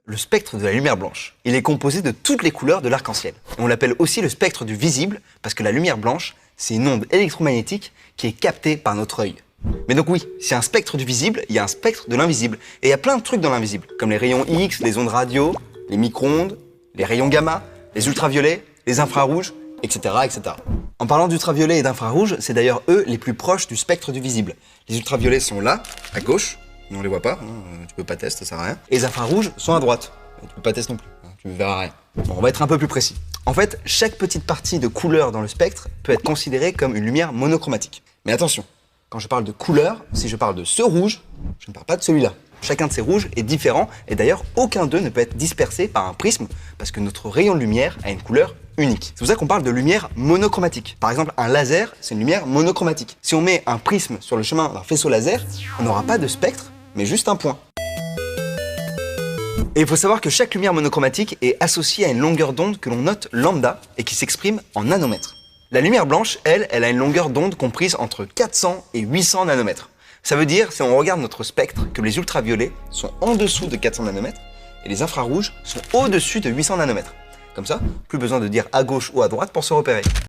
le spectre de la lumière blanche. Il est composé de toutes les couleurs de l'arc-en-ciel. Et on l'appelle aussi le spectre du visible parce que la lumière blanche, c'est une onde électromagnétique qui est captée par notre œil. Mais donc oui, s'il y a un spectre du visible, il y a un spectre de l'invisible. Et il y a plein de trucs dans l'invisible, comme les rayons X, les ondes radio, les micro-ondes, les rayons gamma, les ultraviolets, les infrarouges, etc., etc. En parlant d'ultraviolets et d'infrarouges, c'est d'ailleurs eux les plus proches du spectre du visible. Les ultraviolets sont là, à gauche, mais on les voit pas, tu peux pas tester, ça sert à rien. Et les infrarouges sont à droite, tu peux pas tester non plus, tu ne verras rien. Bon, on va être un peu plus précis. En fait, chaque petite partie de couleur dans le spectre peut être considérée comme une lumière monochromatique. Mais attention, quand je parle de couleur, si je parle de ce rouge, je ne parle pas de celui-là. Chacun de ces rouges est différent et d'ailleurs aucun d'eux ne peut être dispersé par un prisme parce que notre rayon de lumière a une couleur unique. C'est pour ça qu'on parle de lumière monochromatique. Par exemple, un laser, c'est une lumière monochromatique. Si on met un prisme sur le chemin d'un faisceau laser, on n'aura pas de spectre, mais juste un point. Et il faut savoir que chaque lumière monochromatique est associée à une longueur d'onde que l'on note lambda et qui s'exprime en nanomètres. La lumière blanche, elle a une longueur d'onde comprise entre 400 et 800 nanomètres. Ça veut dire, si on regarde notre spectre, que les ultraviolets sont en dessous de 400 nanomètres et les infrarouges sont au-dessus de 800 nanomètres. Comme ça, plus besoin de dire à gauche ou à droite pour se repérer.